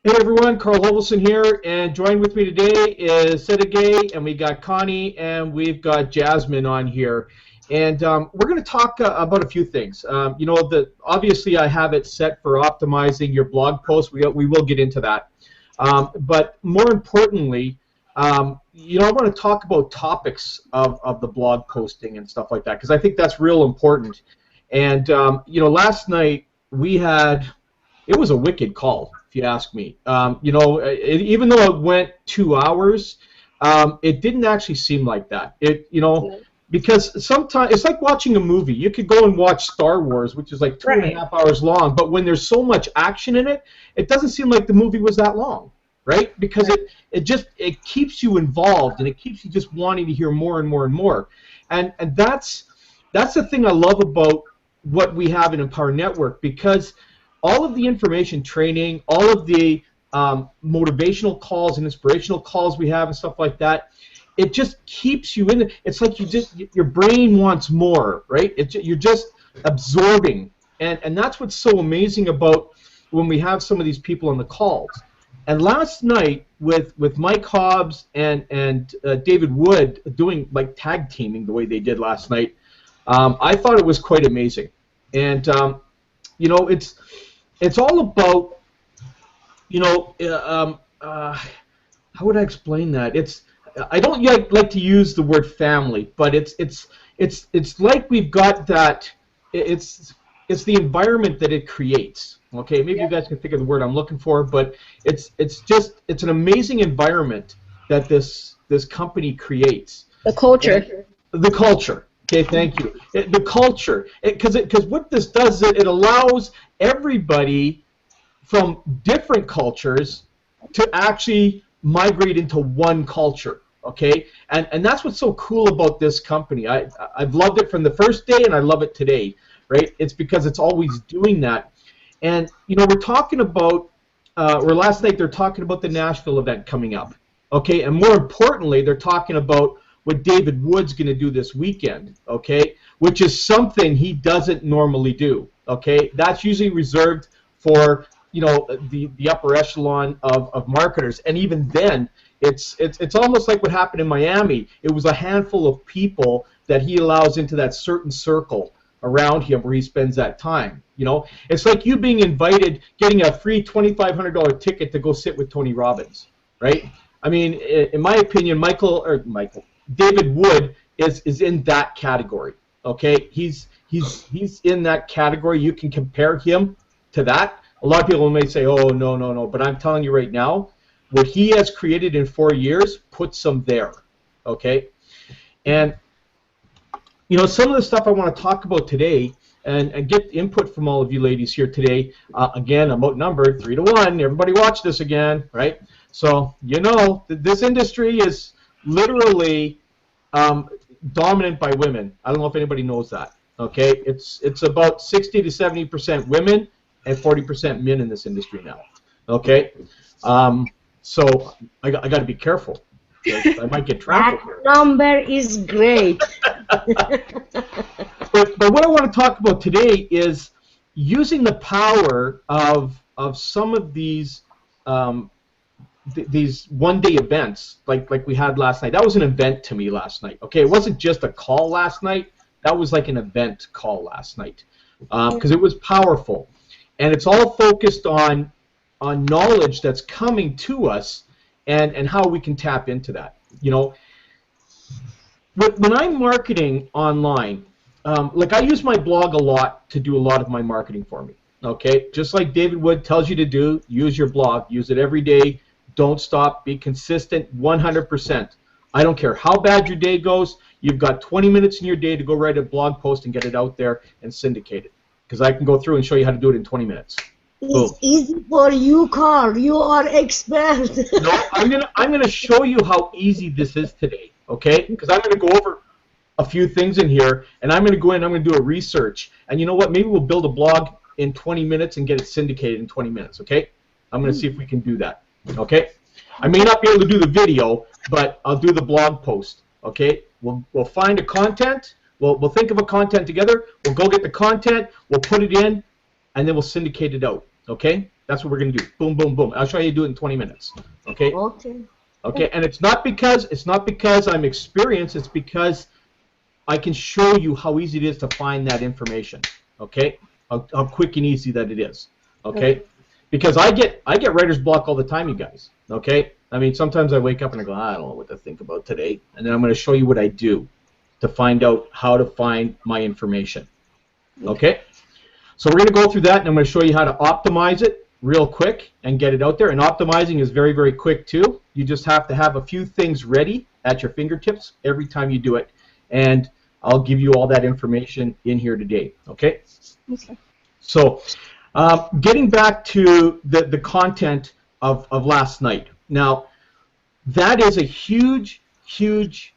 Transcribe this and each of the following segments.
Hey everyone, Carl Hovelson here, and joined with me today is Sedegay, and we got Connie, and we've got Jasmine on here. And we're going to talk about a few things. Obviously I have it set for optimizing your blog post. We will get into that. But more importantly, I want to talk about topics of the blog posting and stuff like that, because I think that's real important. And, last night it was a wicked call, if you ask me. Even though it went 2 hours, it didn't actually seem like that. Because sometimes it's like watching a movie. You could go and watch Star Wars, which is like two and a half hours long, but when there's so much action in it, it doesn't seem like the movie was that long, right? Because it keeps you involved, and it keeps you just wanting to hear more and more and more. And that's the thing I love about what we have in Empower Network, because all of the information training, all of the motivational calls and inspirational calls we have and stuff like that, it just keeps you in. It's like your brain wants more, right? You're just absorbing, and that's what's so amazing about when we have some of these people on the calls. And last night with Mike Hobbs and David Wood doing like tag teaming the way they did last night, I thought it was quite amazing. And it's all about, how would I explain that? I don't like to use the word family, but it's like we've got that. It's the environment that it creates. Okay, maybe you guys can think of the word I'm looking for, but it's an amazing environment that this company creates. The culture. The culture. Okay, thank you. The culture, because what this does is it allows everybody from different cultures to actually migrate into one culture. Okay, and that's what's so cool about this company. I've loved it from the first day, and I love it today. Right? It's because it's always doing that. And we're talking about, or last night they're talking about the Nashville event coming up. Okay, and more importantly, they're talking about what David Wood's going to do this weekend, okay, which is something he doesn't normally do, okay? That's usually reserved for, the upper echelon of marketers, and even then, it's almost like what happened in Miami. It was a handful of people that he allows into that certain circle around him where he spends that time, It's like you being invited, getting a free $2,500 ticket to go sit with Tony Robbins, right? I mean, in my opinion, David Wood is in that category. Okay, he's in that category. You can compare him to that. A lot of people may say, "Oh, no," but I'm telling you right now, what he has created in 4 years puts him there. Okay, and some of the stuff I want to talk about today and get input from all of you ladies here today. Again, I'm outnumbered 3-1. Everybody watch this again, right? So this industry is literally dominant by women. I don't know if anybody knows that. Okay, it's about 60 to 70% women and 40% men in this industry now. Okay, so I got to be careful. I might get trampled here. That number is great. But what I want to talk about today is using the power of some of these one-day events like we had last night. That was an event to me last night. Okay, it wasn't just a call last night. That was like an event call last night because it was powerful, and it's all focused on knowledge that's coming to us and how we can tap into that. When I'm marketing online, like I use my blog a lot to do a lot of my marketing for me. Okay, just like David Wood tells you to do, use your blog, use it every day. Don't stop. Be consistent 100%. I don't care how bad your day goes. You've got 20 minutes in your day to go write a blog post and get it out there and syndicate it. Because I can go through and show you how to do it in 20 minutes. It's easy for you, Carl. You are expert. No, I'm gonna show you how easy this is today. Okay? Because I'm gonna go over a few things in here, and I'm gonna go in. I'm gonna do a research, and you know what? Maybe we'll build a blog in 20 minutes and get it syndicated in 20 minutes. Okay? I'm gonna see if we can do that. Okay, I may not be able to do the video, but I'll do the blog post. Okay, we'll find a content. We'll think of a content together. We'll go get the content. We'll put it in, and then we'll syndicate it out. Okay? That's what we're going to do. Boom, boom, boom. I'll show you how to do it in 20 minutes. Okay? Okay. Okay, and it's not because I'm experienced, it's because I can show you how easy it is to find that information. Okay? How quick and easy that it is. Okay? Because I get writer's block all the time, you guys. Okay? I mean, sometimes I wake up and I go, I don't know what to think about today. And then I'm going to show you what I do to find out how to find my information. Okay? So we're going to go through that, and I'm going to show you how to optimize it real quick and get it out there. And optimizing is very, very quick too. You just have to have a few things ready at your fingertips every time you do it. And I'll give you all that information in here today. Okay? Okay. So getting back to the content of last night. Now, that is a huge, huge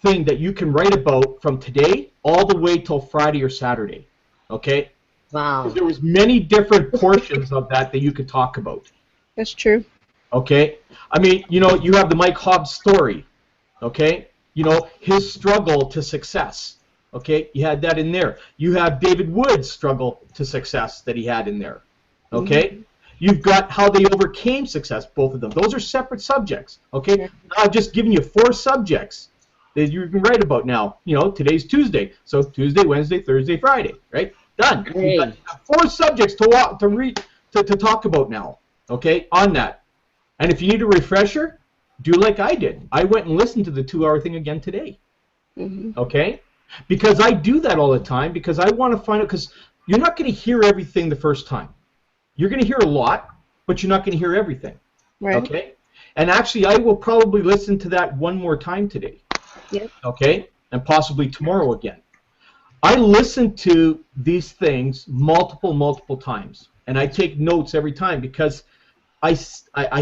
thing that you can write about from today all the way till Friday or Saturday. Okay? Wow. There was many different portions of that you could talk about. That's true. Okay? I mean, you know, you have the Mike Hobbs story. Okay? You know, his struggle to success. Okay? You had that in there. You have David Wood's struggle to success that he had in there. Okay? Mm-hmm. You've got how they overcame success, both of them. Those are separate subjects. Okay? Yeah. I've just given you 4 subjects that you can write about now. You know, today's Tuesday. So Tuesday, Wednesday, Thursday, Friday. Right? Done. Hey. You've got 4 subjects to talk about now. Okay? On that. And if you need a refresher, do like I did. I went and listened to the 2-hour thing again today. Mm-hmm. Okay? Because I do that all the time because I want to find out, because you're not going to hear everything the first time. You're going to hear a lot, but you're not going to hear everything. Right. Okay? And actually, I will probably listen to that one more time today. Yep. Okay? And possibly tomorrow again. I listen to these things multiple times. And I take notes every time because I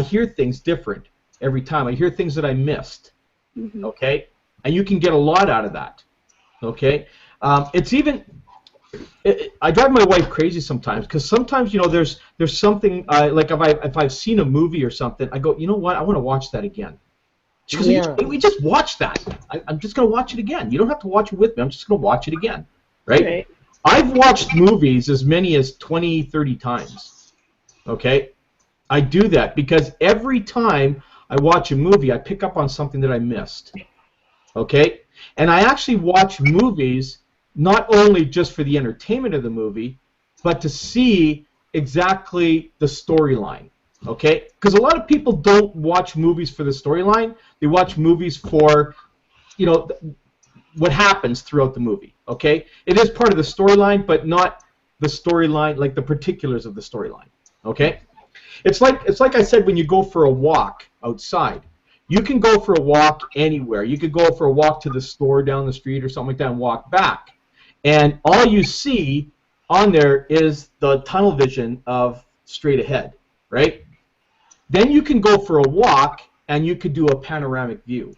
hear things different every time. I hear things that I missed. Mm-hmm. Okay? And you can get a lot out of that. Okay? It's even... I drive my wife crazy sometimes because sometimes, you know, there's something like if I've seen a movie or something, I go, you know what, I want to watch that again. She goes, Yeah. we just watched that. I'm just going to watch it again. You don't have to watch it with me. I'm just going to watch it again. Right? I've watched movies as many as 20, 30 times. Okay? I do that because every time I watch a movie, I pick up on something that I missed. Okay? And I actually watch movies not only just for the entertainment of the movie, but to see exactly the storyline, okay? Because a lot of people don't watch movies for the storyline. They watch movies for, you know, what happens throughout the movie, okay? It is part of the storyline, but not the storyline, like the particulars of the storyline, okay? It's like I said when you go for a walk outside. You can go for a walk anywhere. You could go for a walk to the store down the street or something like that and walk back. And all you see on there is the tunnel vision of straight ahead, right? Then you can go for a walk and you could do a panoramic view.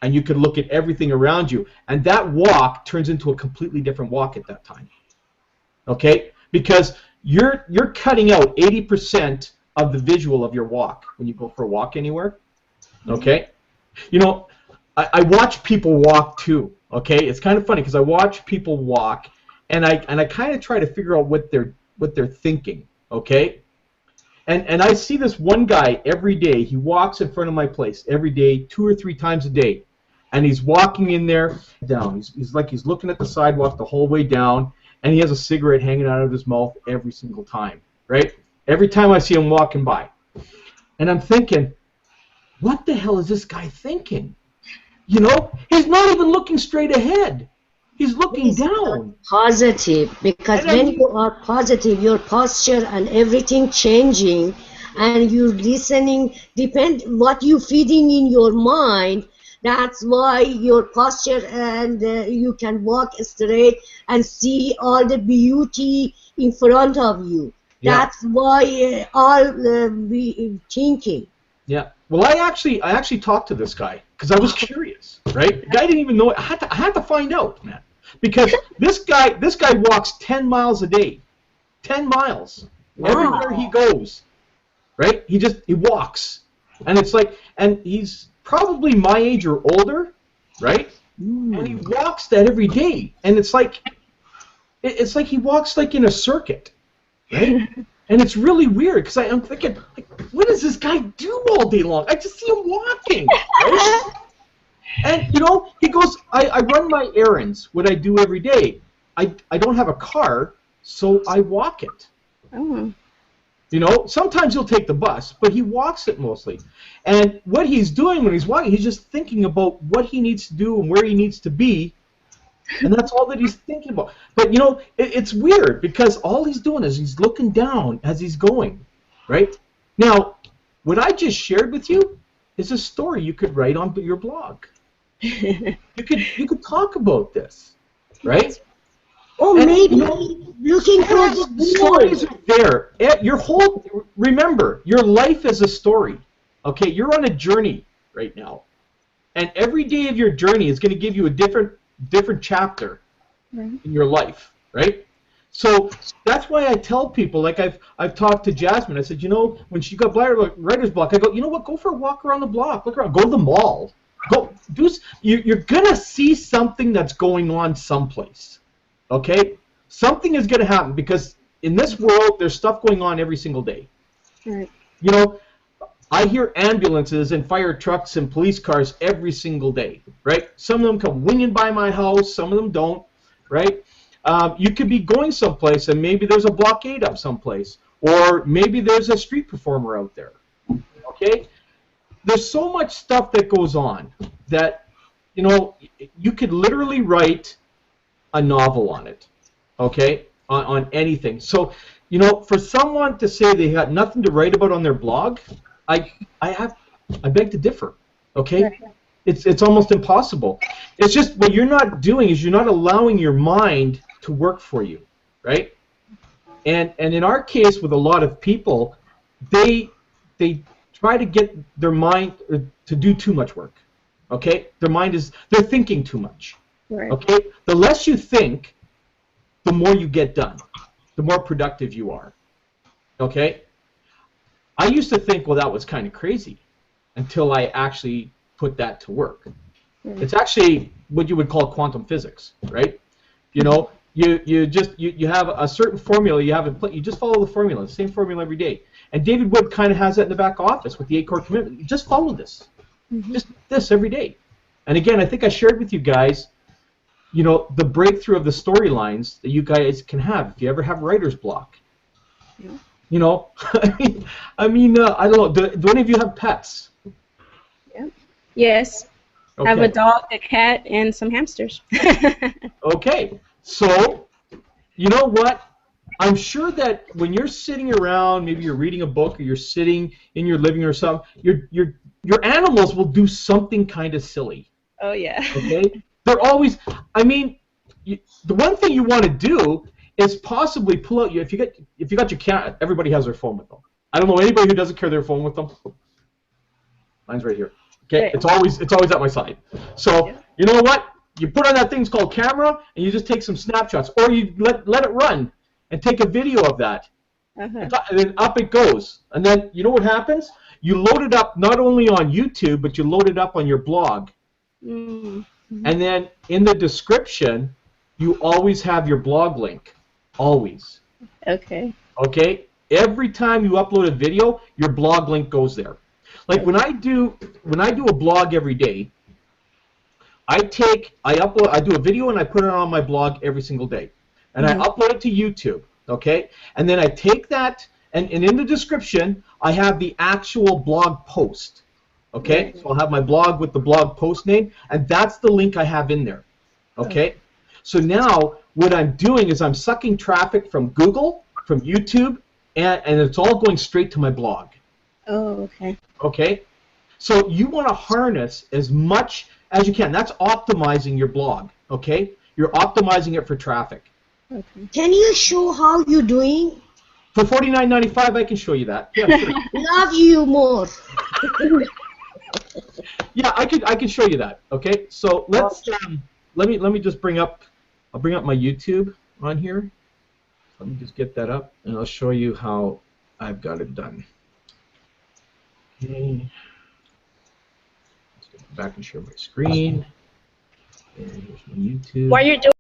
And you could look at everything around you. And that walk turns into a completely different walk at that time. Okay? Because you're cutting out 80% of the visual of your walk when you go for a walk anywhere. Okay? You know, I watch people walk too. Okay, it's kind of funny because I watch people walk, and I kind of try to figure out what they're thinking. Okay, and I see this one guy every day. He walks in front of my place every day, 2 or 3 times a day, and he's walking in there down. He's like he's looking at the sidewalk the whole way down, and he has a cigarette hanging out of his mouth every single time. Right, every time I see him walking by, and I'm thinking, what the hell is this guy thinking? You know, he's not even looking straight ahead. He's looking down. Positive, because when you are positive, your posture and everything changing, and you're listening, depend what you feeding in your mind. That's why your posture and you can walk straight and see all the beauty in front of you. Yeah. That's why all we thinking. Yeah. Well, I actually talked to this guy because I was curious, right? The guy didn't even know it. I had to find out, man, because this guy walks 10 miles a day, 10 miles everywhere he goes, right? He walks, and it's like, and he's probably my age or older, right? And he walks that every day, and it's like he walks like in a circuit, right? And it's really weird because I'm thinking, like, what does this guy do all day long? I just see him walking. Right? And, you know, he goes, I run my errands, what I do every day. I don't have a car, so I walk it. Oh. You know, sometimes he'll take the bus, but he walks it mostly. And what he's doing when he's walking, he's just thinking about what he needs to do and where he needs to be, and that's all that he's thinking about. But, you know, it's weird because all he's doing is he's looking down as he's going, right? Now, what I just shared with you is a story you could write on your blog. You could talk about this, right? Or And, maybe you know, looking for the stories goal. are there. Remember, your life is a story. Okay, you're on a journey right now, and every day of your journey is going to give you a different chapter in your life, right? So that's why I tell people, like I've talked to Jasmine. I said, you know, when she got writer's block, I go, you know what? Go for a walk around the block. Look around. Go to the mall. Go do. You're gonna see something that's going on someplace. Okay, something is going to happen because in this world there's stuff going on every single day. Right. You know, I hear ambulances and fire trucks and police cars every single day, right? Some of them come winging by my house, some of them don't, right? You could be going someplace and maybe there's a blockade up someplace, or maybe there's a street performer out there, okay? There's so much stuff that goes on that, you know, you could literally write a novel on it, okay, on anything. So, you know, for someone to say they got nothing to write about on their blog, I beg to differ, okay? Right. It's almost impossible. It's just what you're not doing is you're not allowing your mind to work for you, right? And in our case, with a lot of people, they try to get their mind to do too much work, okay? They're thinking too much. Right. Okay, the less you think, the more you get done, the more productive you are. Okay, I used to think, well, that was kind of crazy, until I actually put that to work. It's actually what you would call quantum physics, right? You know, you have a certain formula, you just follow the formula, the same formula every day. And David Wood kind of has that in the back office with the 8-core commitment. You just follow this, just this every day. And again, I think I shared with you guys, you know, the breakthrough of the storylines that you guys can have if you ever have writer's block. Yeah. You know, I mean, I don't know. Do any of you have pets? Yeah. Yes. Okay. I have a dog, a cat, and some hamsters. Okay. So, you know what? I'm sure that when you're sitting around, maybe you're reading a book or you're sitting in your living room or something, your animals will do something kind of silly. Oh, yeah. Okay? They're always, I mean, the one thing you want to do is possibly pull out if you got your cat. Everybody has their phone with them. I don't know anybody who doesn't carry their phone with them. Mine's right here. Okay, right. It's always at my side. So you know what? You put on that thing called camera, and you just take some snapshots, or you let it run and take a video of that, and then up it goes. And then you know what happens? You load it up not only on YouTube, but you load it up on your blog. And then in the description, you always have your blog link. Always. Okay. Okay? Every time you upload a video, your blog link goes there. Like when I do a blog every day, I do a video and I put it on my blog every single day. And I upload it to YouTube. Okay? And then I take that, and in the description, I have the actual blog post. Okay, so I'll have my blog with the blog post name, and that's the link I have in there. Okay, so now what I'm doing is I'm sucking traffic from Google, from YouTube, and it's all going straight to my blog. Oh, okay. Okay, so you want to harness as much as you can. That's optimizing your blog. Okay, you're optimizing it for traffic. Okay. Can you show how you're doing? For $49.95, I can show you that. Yeah, sure. Love you more. Yeah, I can show you that. Okay, so let's let me just I'll bring up my YouTube on here. Let me just get that up, and I'll show you how I've got it done. Okay, let's get back and share my screen. And here's my YouTube. While you're doing